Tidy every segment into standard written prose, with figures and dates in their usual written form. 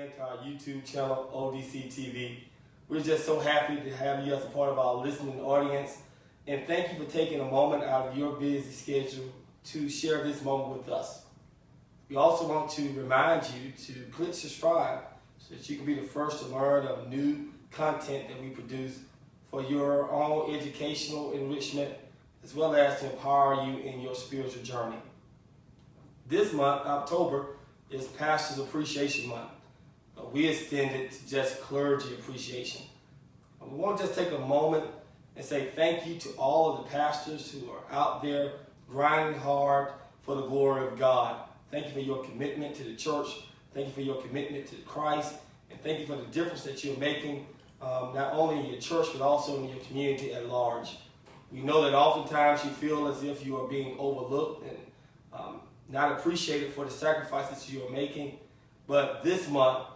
again to our YouTube channel, ODC TV. We're just so happy to have you as a part of our listening audience. And thank you for taking a moment out of your busy schedule to share this moment with us. We also want to remind you to click subscribe so that you can be the first to learn of new content that we produce for your own educational enrichment, as well as to empower you in your spiritual journey. This month, October, is Pastor's Appreciation Month. We extended to just clergy appreciation. We want to just take a moment and say thank you to all of the pastors who are out there grinding hard for the glory of God. Thank you for your commitment to the church. Thank you for your commitment to Christ. And thank you for the difference that you're making, not only in your church, but also in your community at large. We know that oftentimes you feel as if you are being overlooked and not appreciated for the sacrifices you are making. But this month,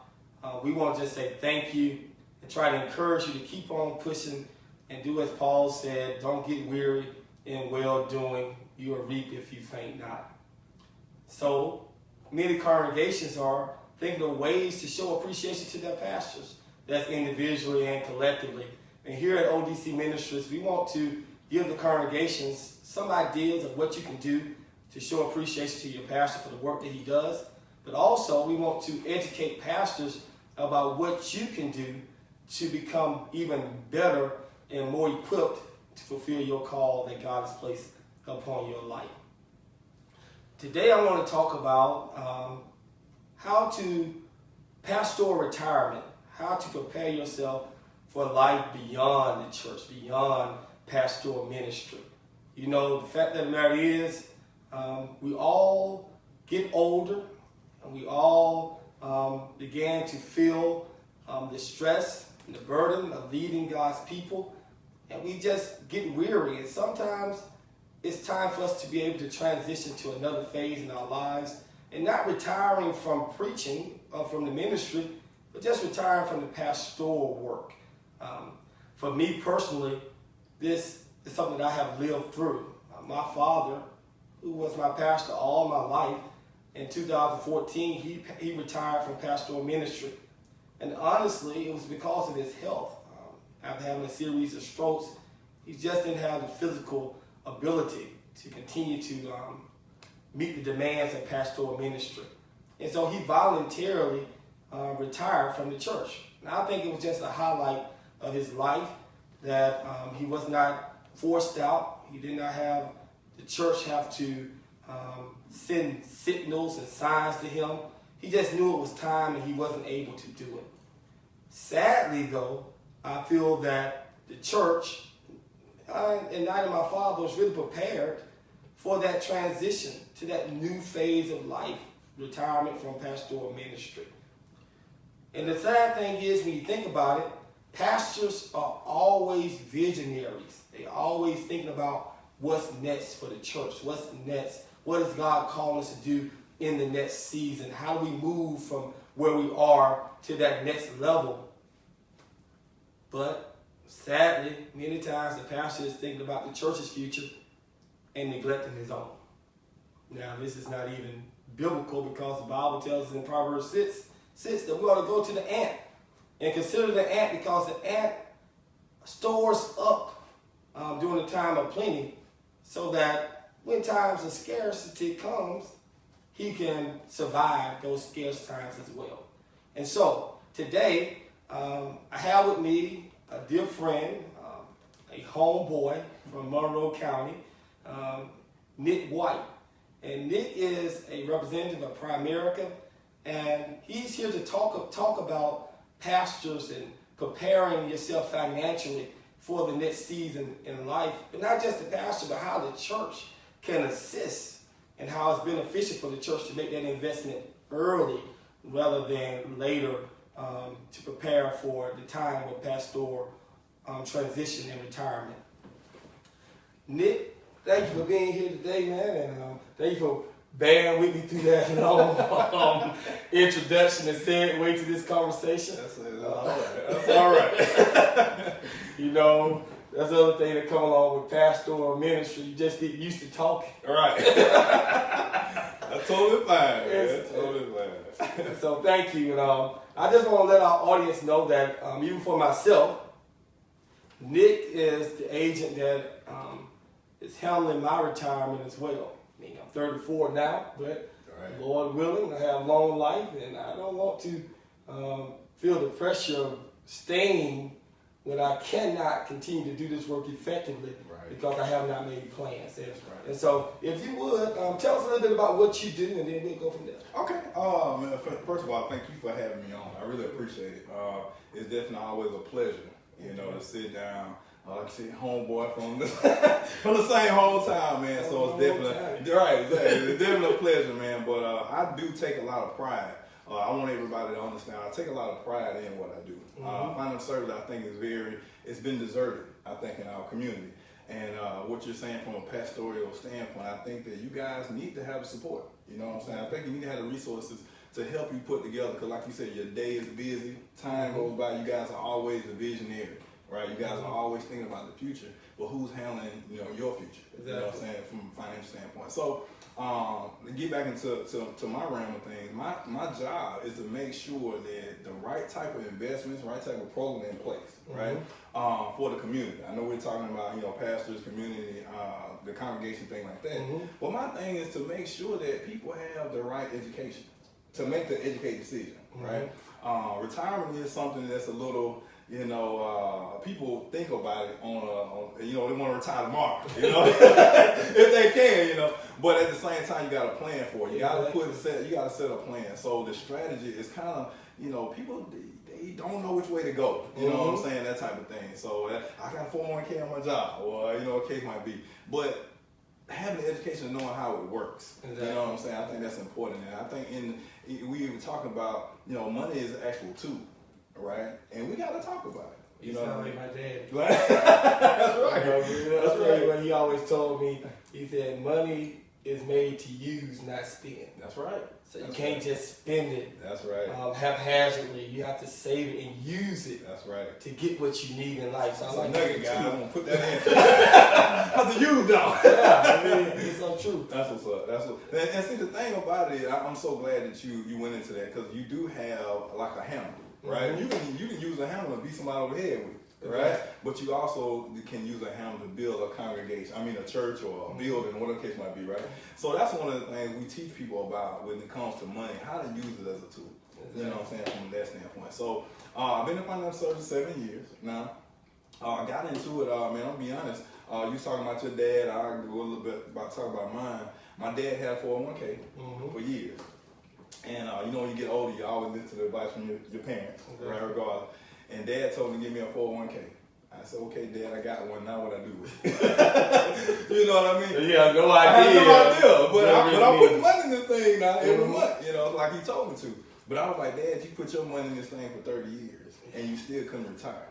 we want to just say thank you and try to encourage you to keep on pushing and do as Paul said, don't get weary in well-doing. You will reap if you faint not. So many congregations are thinking of ways to show appreciation to their pastors. That's individually and collectively. And here at ODC Ministries, we want to give the congregations some ideas of what you can do to show appreciation to your pastor for the work that he does. But also, we want to educate pastors about what you can do to become even better and more equipped to fulfill your call that God has placed upon your life. Today, I want to talk about how to pastoral retirement, how to prepare yourself for life beyond the church, beyond pastoral ministry. You know, the fact of the matter is, we all get older, and we all began to feel the stress and the burden of leading God's people, and we just get weary. And sometimes it's time for us to be able to transition to another phase in our lives, and not retiring from preaching or from the ministry, but just retiring from the pastoral work. For me personally, this is something that I have lived through. My father, who was my pastor all my life, in 2014, he retired from pastoral ministry. And honestly, it was because of his health. After having a series of strokes, he just didn't have the physical ability to continue to meet the demands of pastoral ministry. And so he voluntarily retired from the church. And I think it was just a highlight of his life that he was not forced out. He did not have the church have to send signals and signs to him. He just knew it was time and he wasn't able to do it. Sadly, though, I feel that the church and neither my father was really prepared for that transition to that new phase of life, retirement from pastoral ministry. And the sad thing is, when you think about it, pastors are always visionaries. They're always thinking about what's next for the church, what's next, what is God calling us to do in the next season? How do we move from where we are to that next level? But sadly, many times the pastor is thinking about the church's future and neglecting his own. Now, this is not even biblical because the Bible tells us in Proverbs 6 that we ought to go to the ant and consider the ant, because the ant stores up during the time of plenty so that when times of scarcity comes, he can survive those scarce times as well. And so today, I have with me a dear friend, a homeboy from Monroe County, Nick White. And Nick is a representative of Primerica, and he's here to talk about pastors and preparing yourself financially for the next season in life. But not just the pastor, but how the church can assist and how it's beneficial for the church to make that investment early rather than later to prepare for the time of pastoral transition and retirement. Nick, thank you for being here today, man, and thank you for bearing with me through that long introduction and segue to this conversation. That's all right. You know, that's the other thing that come along with pastoral ministry. You just get used to talking. Right. That's totally fine, man. That's totally fine. So thank you. And I just want to let our audience know that even for myself, Nick is the agent that is handling my retirement as well. I mean, I'm 34 now, but Lord willing, I have long life, and I don't want to feel the pressure of staying when I cannot continue to do this work effectively because I have not made plans. And so, if you would, tell us a little bit about what you do, and then we'll go from there. Okay. First of all, thank you for having me on. I really appreciate it. It's definitely always a pleasure, to sit down. Like I said, homeboy from the same whole time, man. So it's definitely exactly. It's definitely a pleasure, man. But I do take a lot of pride. I want everybody to understand. I take a lot of pride in what I do. Financial service, I think, it's been deserted, I think, in our community. And what you're saying from a pastoral standpoint, I think that you guys need to have the support. You know what I'm saying? I think you need to have the resources to help you put together. Because like you said, your day is busy. Time goes by. You guys are always the visionary. Right, you guys are always thinking about the future, but who's handling, your future? Exactly. You know what I'm saying, from a financial standpoint. So, to get back into my realm of things, my job is to make sure that the right type of investments, right type of program in place, right, for the community. I know we're talking about, pastors, community, the congregation, thing like that. But my thing is to make sure that people have the right education to make the educated decision, right? Retirement is something that's a little. People think about it they want to retire tomorrow, if they can, But at the same time, you got to plan for it. You got to set a plan. So the strategy is kind of, people they don't know which way to go. You know what I'm saying? That type of thing. So I got 401k on my job, or a case might be, but having the education and knowing how it works. Exactly. You know what I'm saying? I think that's important. And I think we even talking about, money is an actual tool. Right, and we gotta talk about it. You sound like my dad. That's right. That's right. What he always told me. He said, "Money is made to use, not spend." That's right. So you can't just spend it. That's right. Haphazardly. You have to save it and use it. That's right. To get what you need in life. So I'm like, nugget guy. I'm gonna put that in. Have to use though. It's so true. That's what's up. And see, the thing about it, I'm so glad that you went into that, because you do have like a hammer. Right, you can use a hammer to beat somebody over the head with, right? But you also can use a hammer to build a congregation. I mean, a church or a building, whatever the case might be, right? So that's one of the things we teach people about when it comes to money, how to use it as a tool. Exactly. You know what I'm saying, from that standpoint. So I've been in financial service 7 years now. I got into it, man. I'll be honest. You was talking about your dad. I'll go a little bit about talk about mine. My dad had a 401k for years. And when you get older, you always listen to the advice from your parents, right, regardless. And Dad told me to give me a 401k. I said, okay, Dad, I got one. Now what I do with it? You know what I mean? Yeah, no idea. I have no idea. But I'm putting money in this thing now every month, like he told me to. But I was like, Dad, you put your money in this thing for 30 years, and you still couldn't retire.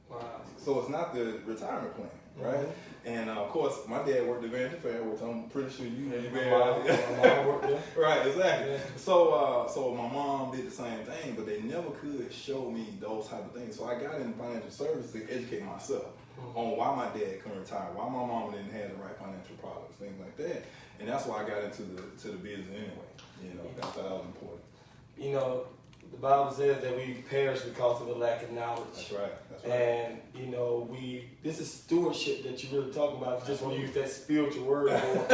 Wow. So it's not the retirement plan, right? And of course, my dad worked at Vanity Fair, which I'm pretty sure you know. My mom worked there. Right, exactly. Yeah. So my mom did the same thing, but they never could show me those type of things. So I got into financial services to educate myself on why my dad couldn't retire, why my mom didn't have the right financial products, things like that. And that's why I got into the business anyway. I thought that was important. The Bible says that we perish because of a lack of knowledge. That's right. And this is stewardship that you're really talking about. Just want to use that spiritual word for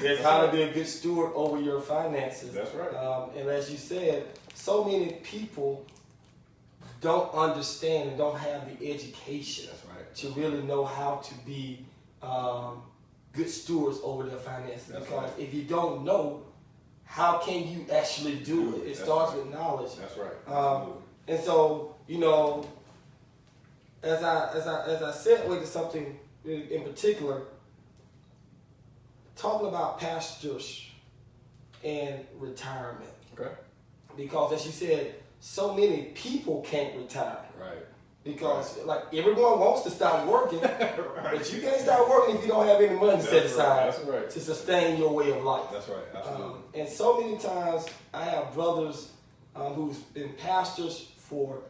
it's how to be a good steward over your finances. That's right. And as you said, so many people don't understand and don't have the education to really know how to be good stewards over their finances. Because if you don't know, how can you actually do it? It starts with knowledge. That's right. And so, as I segue to something in particular, talking about pastors and retirement. Okay. Because as you said, so many people can't retire. Right. Because everyone wants to start working, but you can't start working if you don't have any money set aside to sustain your way of life. That's right, absolutely. And so many times I have brothers who's been pastors for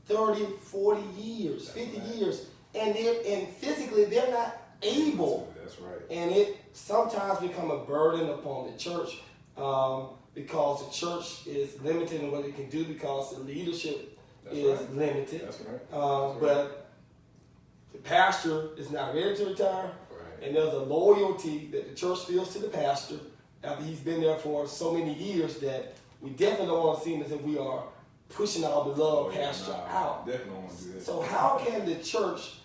30, 40 years, 50 years, and physically they're not able. That's right. And it sometimes become a burden upon the church. because the church is limited in what it can do because the leadership That's is right. limited. That's right. But the pastor is not ready to retire, Right. and there's a loyalty that the church feels to the pastor after he's been there for so many years that we definitely don't want to seem as if we are pushing our beloved pastor out. Definitely don't want to do that. So how can the church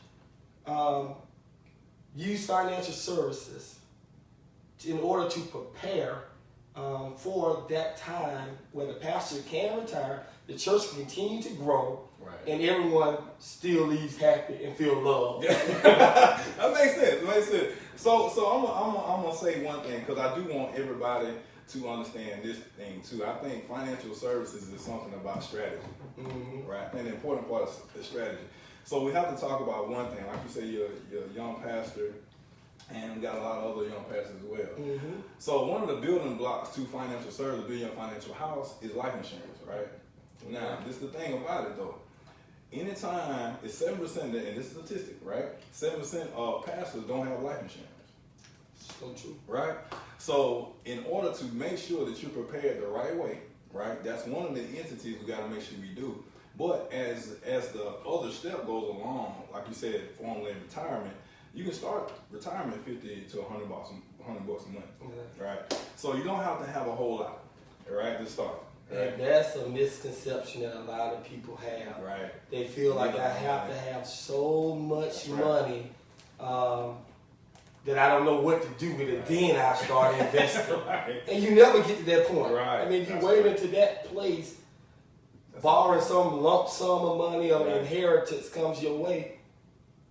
use financial services in order to prepare for that time where the pastor can retire, the church can continue to grow, Right. and everyone still leaves happy and feel loved? That makes sense. That makes sense. So I'm gonna say one thing because I do want everybody to understand this thing too. I think financial services is something about strategy, right? And the important part is the strategy. So we have to talk about one thing. Like you say, you're a young pastor, and we got a lot of other young pastors as well. So one of the building blocks to financial service, building your financial house, is life insurance, right? Now, this is the thing about it though. Anytime, it's 7%, and this is a statistic, right? 7% of pastors don't have life insurance. So true. Right? So in order to make sure that you're prepared the right way, right? That's one of the entities we got to make sure we do. But as the other step goes along, like you said, formally in retirement, you can start retirement $50 to $100 a month, right? So you don't have to have a whole lot, right, to start. Right? And that's a misconception that a lot of people have. Right. They feel like I have to have so much money that I don't know what to do with it. Then I start investing. And you never get to that point. Right. I mean, if you wait into that place, borrowing some lump sum of money or inheritance comes your way,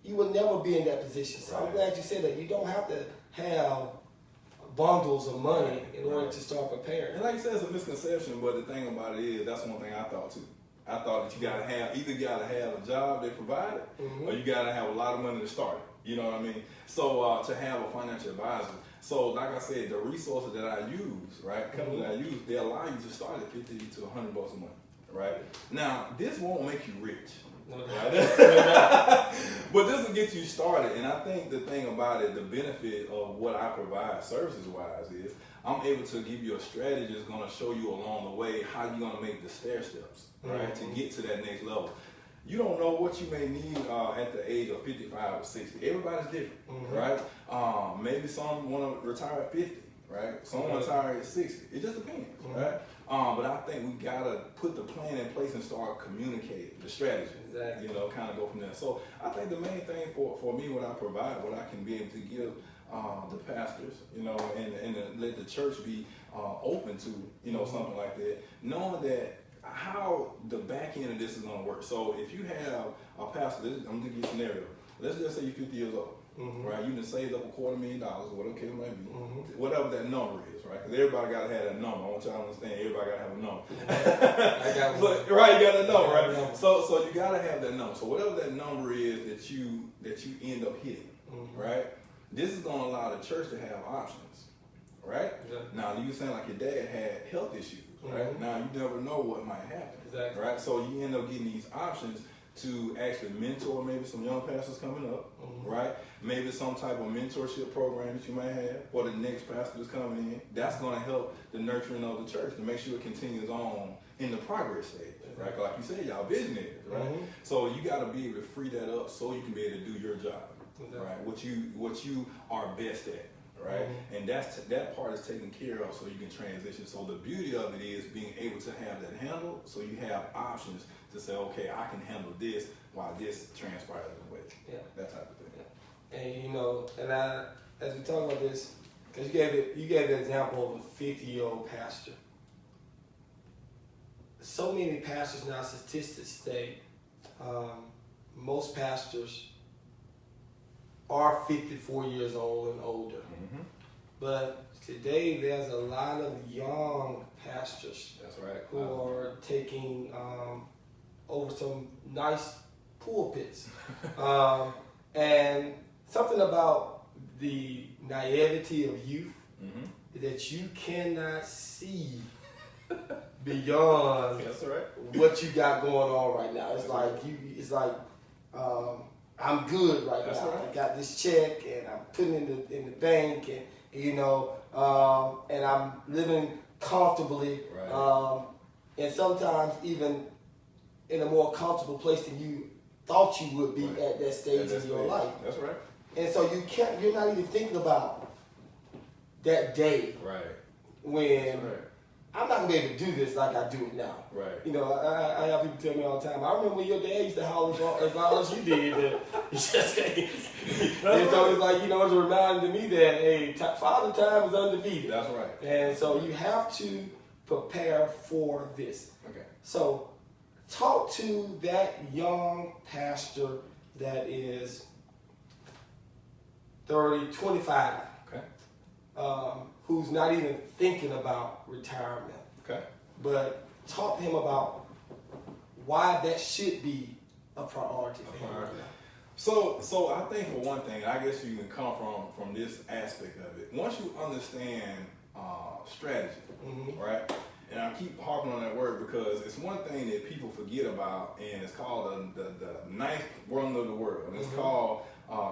you will never be in that position. So I'm glad you said that. You don't have to have bundles of money in order to start preparing. And like you said, it's a misconception, but the thing about it is, that's one thing I thought too. I thought that you gotta have, either you gotta have a job they provide it, or you gotta have a lot of money to start it. You know what I mean? So to have a financial advisor. So like I said, the resources that I use, right, companies that I use, they allow you to start at $50 to $100 a month, right? Now, this won't make you rich. Right? But this will get you started, and I think the thing about it, the benefit of what I provide services-wise is I'm able to give you a strategy that's going to show you along the way how you're going to make the stair steps, right, to get to that next level. You don't know what you may need at the age of 55 or 60. Everybody's different, right? Maybe some want to retire at 50, right? Some want to retire at 60. It just depends, right? But I think we gotta put the plan in place and start communicating the strategy. Exactly. You know, kind of go from there. So I think the main thing for me, what I provide, what I can be able to give the pastors, you know, and let the church be open to, you know, something like that, knowing that how the back end of this is gonna work. So if you have a pastor, I'm gonna give you a scenario. Let's just say you're 50 years old. Right, you done saved up $250,000, whatever the case might be, whatever that number is, right? Because everybody gotta have that number. I want y'all to understand, everybody gotta have a number. I got one. Right, you got a number, right? So you gotta have that number. So whatever that number is that you end up hitting, right? This is gonna allow the church to have options, right? Now you saying like your dad had health issues, right? Now you never know what might happen, right? So you end up getting these options to actually mentor maybe some young pastors coming up, right? Maybe some type of mentorship program that you might have for the next pastor that's coming in. That's going to help the nurturing of the church to make sure it continues on in the progress stage, right? Like you said, y'all visionaries, right? So you got to be able to free that up so you can be able to do your job, right? What you are best at. Right, and that part is taken care of, so you can transition. So the beauty of it is being able to have that handled, so you have options to say, okay, I can handle this while this transpires in a way. Yeah, that type of thing. Yeah. And you know, and as we talk about this, because you gave the example of a 50-year-old pastor. So many pastors now, statistics say, most pastors are 54 years old and older. But today there's a lot of young pastors who are taking over some nice pulpits. And something about the naivety of youth that you cannot see beyond what you got going on right now. It's like I'm good right now. I got this check and I'm putting it in the bank, and you know, and I'm living comfortably, Right. and sometimes even in a more comfortable place than you thought you would be Right. at that stage in your life. That's right. And so you're not even thinking about that day Right. when That's right. I'm not gonna be able to do this like I do it now. Right. You know, I have people tell me all the time, I remember when your dad used to holler as loud as you did. That you just can't. And so it's like, you know, it's a reminder to me that, hey, Father Time is undefeated. That's right. And so you have to prepare for this. Okay. So talk to that young pastor that is 30, 25, Okay. who's not even thinking about retirement. Okay. But talk to him about why that should be a priority for him. Priority. So I think for one thing, I guess you can come from this aspect of it. Once you understand strategy, Mhm. right? And I keep harping on that word because it's one thing that people forget about, and it's called the ninth wonder of the world, and it's Mhm. called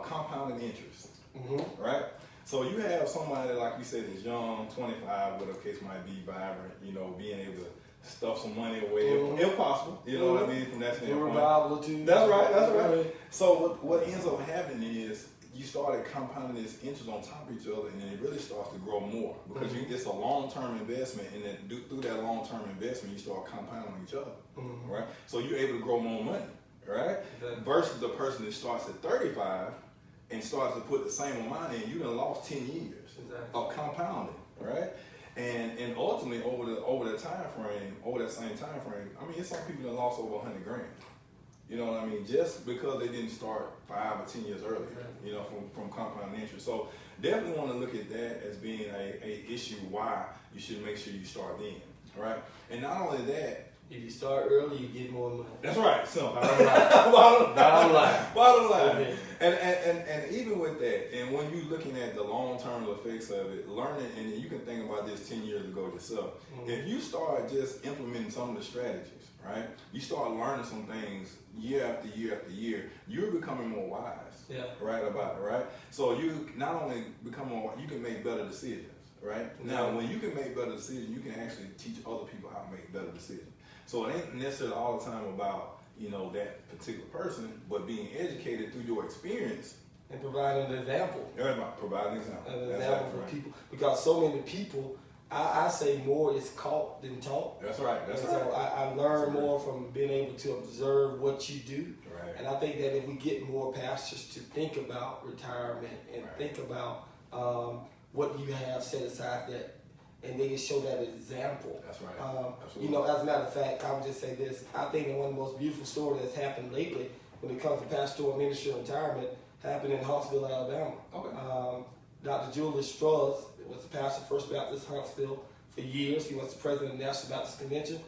compounding interest, Mhm. right? So you have somebody, like you said, is young, 25, whatever case might be, vibrant, you know, being able to stuff some money away, Mhm. if possible, you know what I Mhm. mean, from that A standpoint. revival too. That's right, that's right. So what ends up happening is you started compounding this interest on top of each other, and then it really starts to grow more because it's a long-term investment, and then through that long-term investment, you start compounding on each other, Mhm. right? So you're able to grow more money, right? Exactly. Versus the person that starts at 35 and starts to put the same amount in, you done lost 10 years Exactly. of compounding, right? And ultimately over the time frame, over that same time frame, I mean, it's some people that lost over 100 grand. You know what I mean? Just because they didn't start 5 or 10 years earlier, you know, from compounding interest. So definitely want to look at that as being a issue why you should make sure you start then, right? And not only that, If you start early, you get more money. that's right. So Bottom line. bottom line. Bottom line. Okay. And even with that, and when you're looking at the long-term effects of it, learning, and you can think about this 10 years ago yourself. Mhm. If you start just implementing some of the strategies, right? You start learning some things year after year after year, you're becoming more wise. Yeah. Right about it, right? So you not only become more, you can make better decisions, right? Now, when you can make better decisions, you can actually teach other people how to make better decisions. So it ain't necessarily all the time about, you know, that particular person, but being educated through your experience. And providing an example. Everybody provide an example. An That's example for right. people. Because so many people, I say more is caught than taught. That's right. That's And right. so I learn more from being able to observe what you do. Right. And I think that if we get more pastors to think about retirement and Right. think about what you have set aside, that, and they can show that example. That's right. You Absolutely. know, as a matter of fact, I would just say this. I think that one of the most beautiful stories that's happened lately when it comes to pastoral ministry and retirement happened in Huntsville, Alabama. Okay. Dr. Julius Strauss was the pastor of First Baptist Huntsville for years. He was the president of the National Baptist Convention.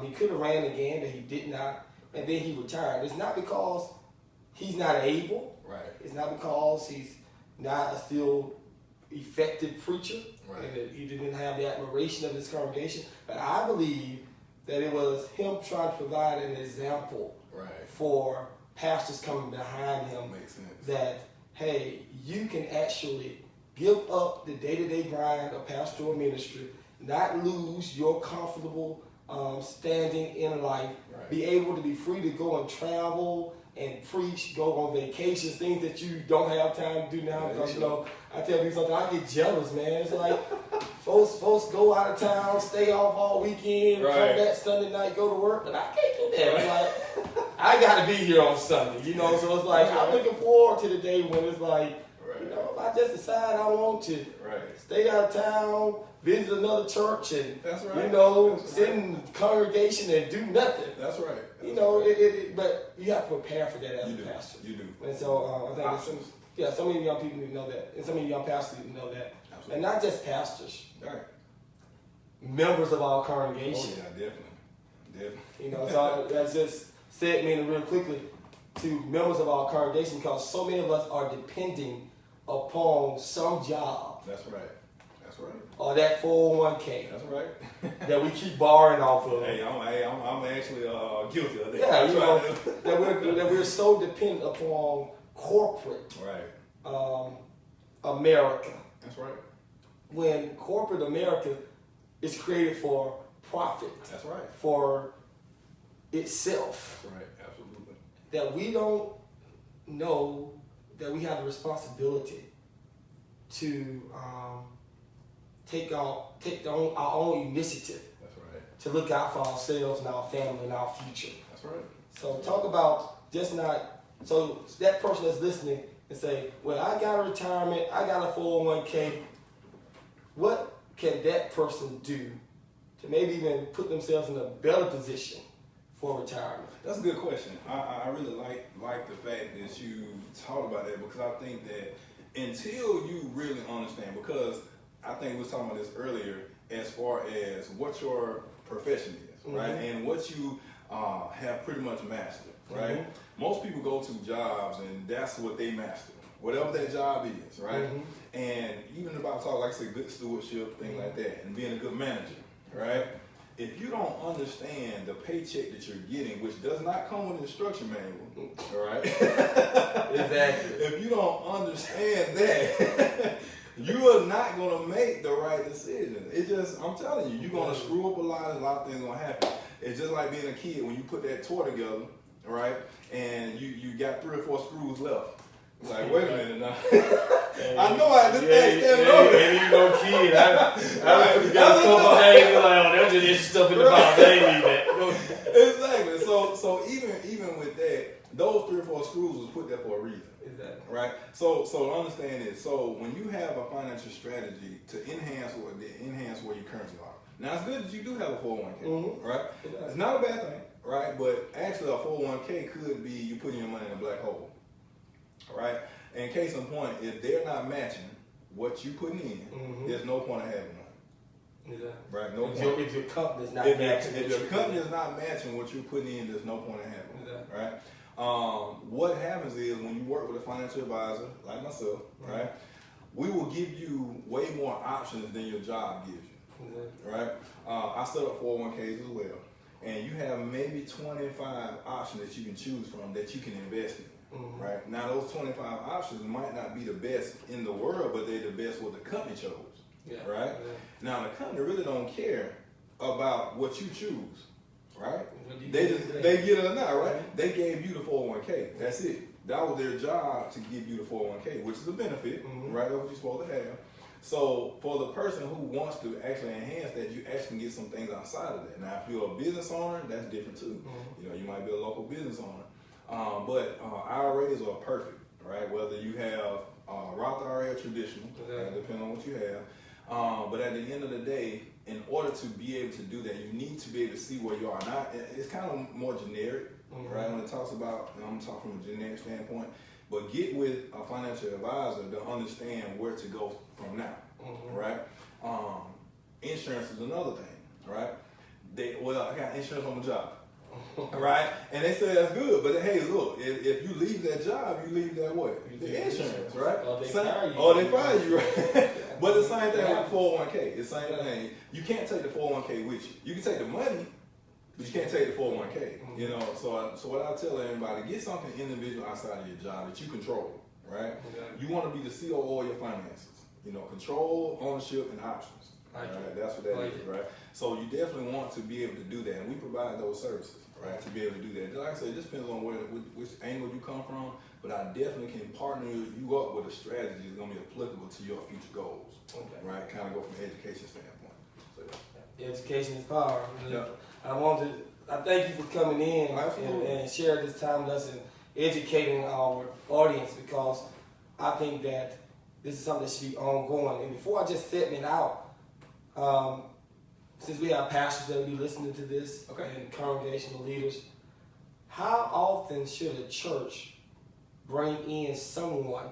He could have ran again, but he did not. And then he retired. It's not because he's not able. Right. It's not because he's not a still effective preacher. Right. And that he didn't have the admiration of his congregation. But I believe that it was him trying to provide an example Right. for pastors coming behind him Makes sense. that, hey, you can actually give up the day-to-day grind of pastoral ministry, not lose your comfortable standing in life, Right. be able to be free to go and travel and preach, go on vacations, things that you don't have time to do now. Yeah, Because, you sure. know, I tell you something, I get jealous, man. It's like folks go out of town, stay off all weekend, Right. come back Sunday night, go to work, but I can't do that. I'm like, I gotta be here on Sunday, you know. So it's like I'm looking forward to the day when it's like, you know, if I just decide I want to Right. stay out of town, visit another church, and That's right. you know, That's sit right. in the congregation and do nothing. That's right. You That's know, right. but you have to prepare for that as You a do. pastor. You do. And so I think there's Options. some of you young people need to know that, and some of you young pastors need to know that, Absolutely. and not just pastors, Right. members of our Oh congregation. yeah, definitely. Definitely. You know, so that's just segmented real quickly to members of our congregation because so many of us are depending upon some job That's right. That's right. or that 401k That's right. that we keep borrowing off of. I'm actually guilty of that. Yeah, That's you know, right. that we're so dependent upon corporate Right. America. That's right. When corporate America is created for profit. That's right. For itself. That's right. Absolutely. That we don't know that we have a responsibility to take our own initiative. That's right. To look out for ourselves and our family and our future. That's right. So talk about just not, so that person that's listening and say, well, I got a retirement, I got a 401k. What can that person do to maybe even put themselves in a better position for retirement? That's a good question. I really like the fact that you talked about that, because I think that until you really understand, because I think we was talking about this earlier as far as what your profession is, right? And what you have pretty much mastered, right? Most people go to jobs and that's what they master, whatever that job is, right? And even about talk, like I say, good stewardship, things like that, and being a good manager, right? If you don't understand the paycheck that you're getting, which does not come with an instruction manual, all right? Exactly. If you don't understand that, you are not going to make the right decision. It just, I'm telling you, you're going to screw up a lot, and a lot of things going to happen. It's just like being a kid when you put that toy together, right? And you got 3 or 4 screws left. It's like, wait a minute now. I know I didn't stand up. And you know, kid, I got a couple of things like, oh, they're just stuff in the box. They ain't need that. Exactly. So even with that, those 3 or 4 screws was put there for a reason. Exactly. Right. So understand this. So when you have a financial strategy to enhance where you currently are. Now it's good that you do have a 401k, right? It's not a bad thing, right? But actually a 401k could be you putting your money in a black hole. Right? And case in point, if they're not matching what you putting in, there's no point of having one. Exactly. Right? No point. If your company's not matching, if your company is not matching what you're putting in, there's no point in having one. Right? What happens is when you work with a financial advisor like myself, right? We will give you way more options than your job gives you. Right? I set up 401ks as well, and you have maybe 25 options that you can choose from that you can invest in. Right? Now those 25 options might not be the best in the world, but they're the best what the company chose. Right? Now the company really don't care about what you choose. Right? They get it or not, right? They gave you the 401k. That's it. That was their job, to give you the 401k, which is a benefit, right? That's what you're supposed to have. So for the person who wants to actually enhance that, you actually can get some things outside of that. Now if you're a business owner, that's different too. You know, you might be a local business owner. But IRAs are perfect, right? Whether you have Roth IRA or traditional, depending on what you have. But at the end of the day, in order to be able to do that, you need to be able to see where you are. Now, it's kind of more generic, right? When it talks about, I'm talking from a generic standpoint, but get with a financial advisor to understand where to go from now, right? Insurance is another thing, right? I got insurance on my job. Right? And they say that's good, but hey, look, if you leave that job, you leave that what? The insurance, right? Or they fire you. Or they fire you, right? But the same thing with the 401k. It's the same thing. You can't take the 401k with you. You can take the money, but you can't take the 401k. You know, so what I tell everybody, get something individual outside of your job that you control, right? You want to be the COO of your finances. You know, control, ownership, and options. Right? That's what that is, right? So you definitely want to be able to do that, and we provide those services, right, to be able to do that. Like I said, it just depends on which angle you come from, but I definitely can partner you up with a strategy that's going to be applicable to your future goals, right? Kind of go from an education standpoint. So, education is power. I thank you for coming in and sharing this time with us and educating our audience, because I think that this is something that should be ongoing. And before I just set it out, since we have pastors that will be listening to this and congregational leaders, how often should a church bring in someone?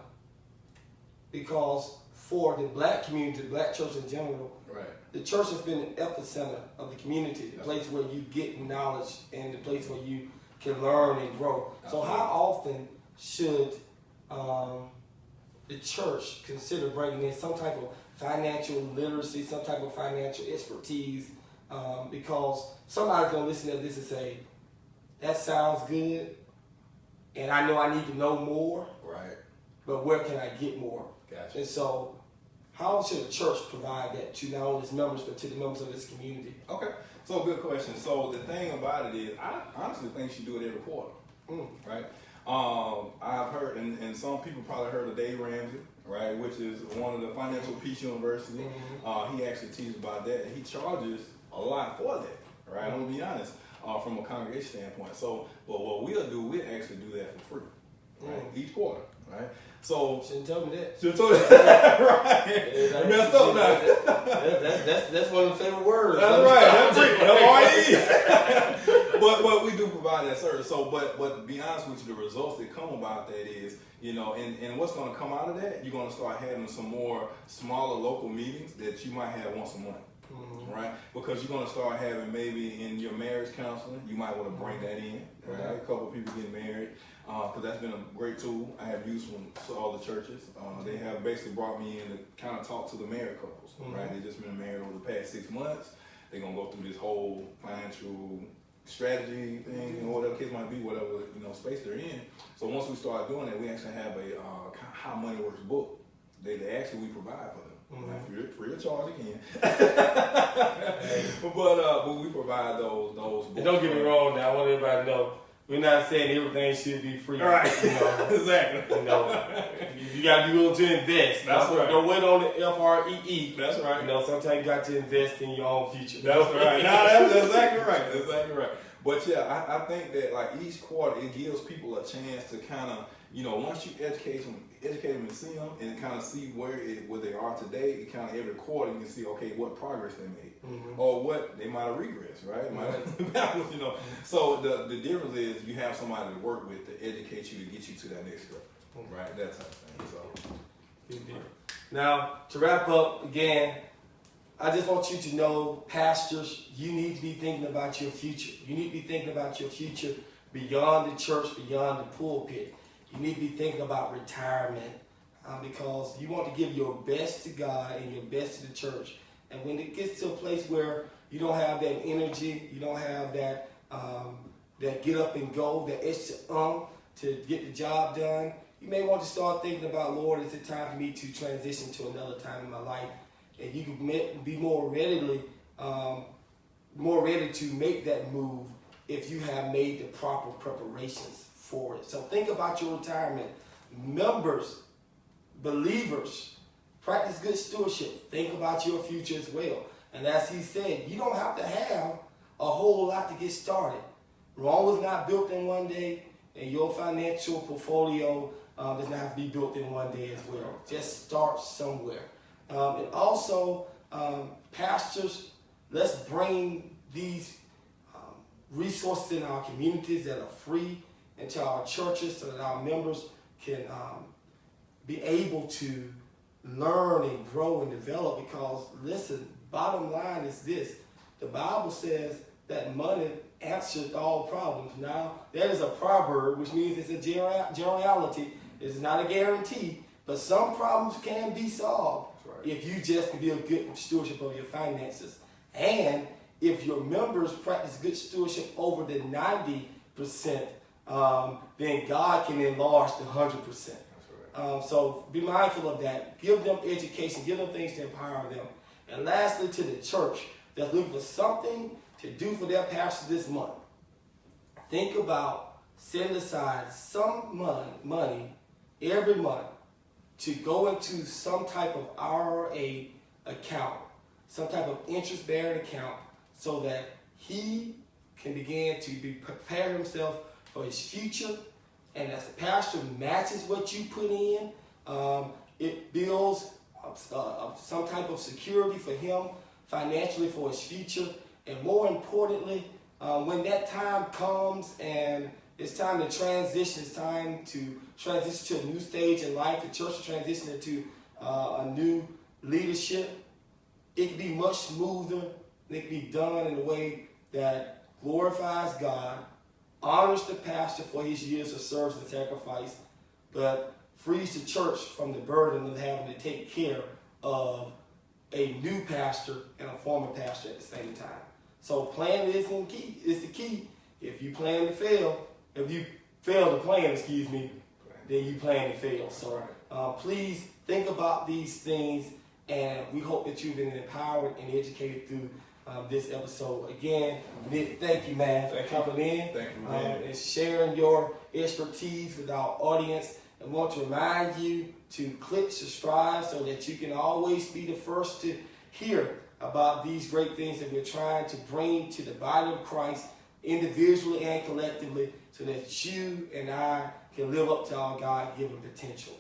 Because for the black community, the black church in general, the church has been an epicenter of the community, the place where you get knowledge and the place where you can learn and grow. So how often should the church consider bringing in some type of financial literacy, some type of financial expertise, because somebody's going to listen to this and say, that sounds good, and I know I need to know more, right. but where can I get more? Gotcha. And so How should a church provide that to not only its members, but to the members of its community? Okay, so good question. So the thing about it is, I honestly think she do it every quarter, right? I've heard, and some people probably heard of Dave Ramsey, right, which is one of the Financial Peace University. He actually teaches about that, and he charges a lot for that, right? I'm gonna be honest, from a congregation standpoint. So, but what we'll do, we'll actually do that for free, right? Each quarter, right? So shouldn't tell me that. Shouldn't tell me that, right? Yeah, messed up now. That's one of the favorite words. That's right. That's free. But we do provide that service. So, but to be honest with you, the results that come about that is, you know, and what's going to come out of that, you're going to start having some more smaller local meetings that you might have once a month. Right? Because you're going to start having maybe in your marriage counseling, you might want to bring that in, right? A couple of people getting married, because that's been a great tool I have used from all the churches. They have basically brought me in to kind of talk to the married couples, right? They just been married over the past 6 months. They're going to go through this whole financial strategy thing, and whatever kids might be, whatever, you know, space they're in. So once we start doing that, we actually have a how money works book. They actually we provide for them. Free of charge again. but we provide those books. And don't get me wrong now, I want everybody to know, we're not saying everything should be free. Right. You know, exactly. You know, you gotta be willing to invest. That's right. Don't wait on the FREE. That's right. You know, sometimes you got to invest in your own future. That's right. No, that's exactly right. That's exactly right. But yeah, I think that like each quarter it gives people a chance to kind of, you know, once you educate them and see them and kind of see where they are today, it kind of every quarter you can see, okay, what progress they made or what they might have regressed, right? You know. So the difference is you have somebody to work with to educate you to get you to that next step, right? That type of thing. So now to wrap up again, I just want you to know, pastors, you need to be thinking about your future. You need to be thinking about your future beyond the church, beyond the pulpit. You need to be thinking about retirement because you want to give your best to God and your best to the church. And when it gets to a place where you don't have that energy, you don't have that get up and go, that extra to get the job done, you may want to start thinking about, Lord, is it time for me to transition to another time in my life? And you can be more ready to make that move if you have made the proper preparations for it. So think about your retirement. Members, believers, practice good stewardship. Think about your future as well. And as he said, you don't have to have a whole lot to get started. Rome was not built in one day, and your financial portfolio does not have to be built in one day as well. Just start somewhere. And also, pastors, let's bring these resources in our communities that are free into our churches so that our members can be able to learn and grow and develop. Because, listen, bottom line is this. The Bible says that money answers all problems. Now, that is a proverb, which means it's a generality. It's not a guarantee, but some problems can be solved if you just be a good stewardship of your finances. And if your members practice good stewardship over the 90%, then God can enlarge the 100%. So be mindful of that. Give them education. Give them things to empower them. And lastly, to the church that's looking for something to do for their pastor this month, think about setting aside some money every month to go into some type of IRA account, some type of interest-bearing account, so that he can begin to prepare himself for his future. And as the pastor matches what you put in, it builds some type of security for him financially for his future. And more importantly, when that time comes and it's time to transition, it's time to transition to a new stage in life, the church is transitioning into a new leadership, it can be much smoother, and it can be done in a way that glorifies God, honors the pastor for his years of service and sacrifice, but frees the church from the burden of having to take care of a new pastor and a former pastor at the same time. So plan is the key. If you plan to fail, if you fail to plan, then you plan to fail. So please think about these things And we hope that you've been empowered and educated through this episode. Again, Nick, thank you, man, for coming in. Thank you, man. And sharing your expertise with our audience. I want to remind you to click subscribe so that you can always be the first to hear about these great things that we're trying to bring to the body of Christ individually and collectively so that you and I can live up to our God-given potential.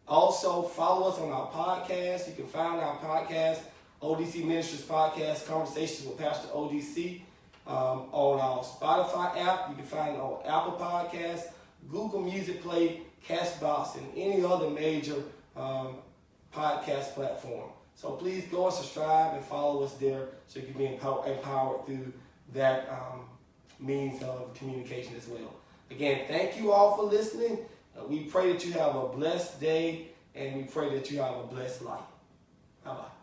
Also, follow us on our podcast. You can find our podcast, ODC Ministries Podcast, Conversations with Pastor ODC, on our Spotify app. You can find it on Apple Podcasts, Google Music Play, Castbox, and any other major podcast platform. So please go and subscribe and follow us there so you can be empowered through that means of communication as well. Again, thank you all for listening. We pray that you have a blessed day, and we pray that you have a blessed life. Bye-bye.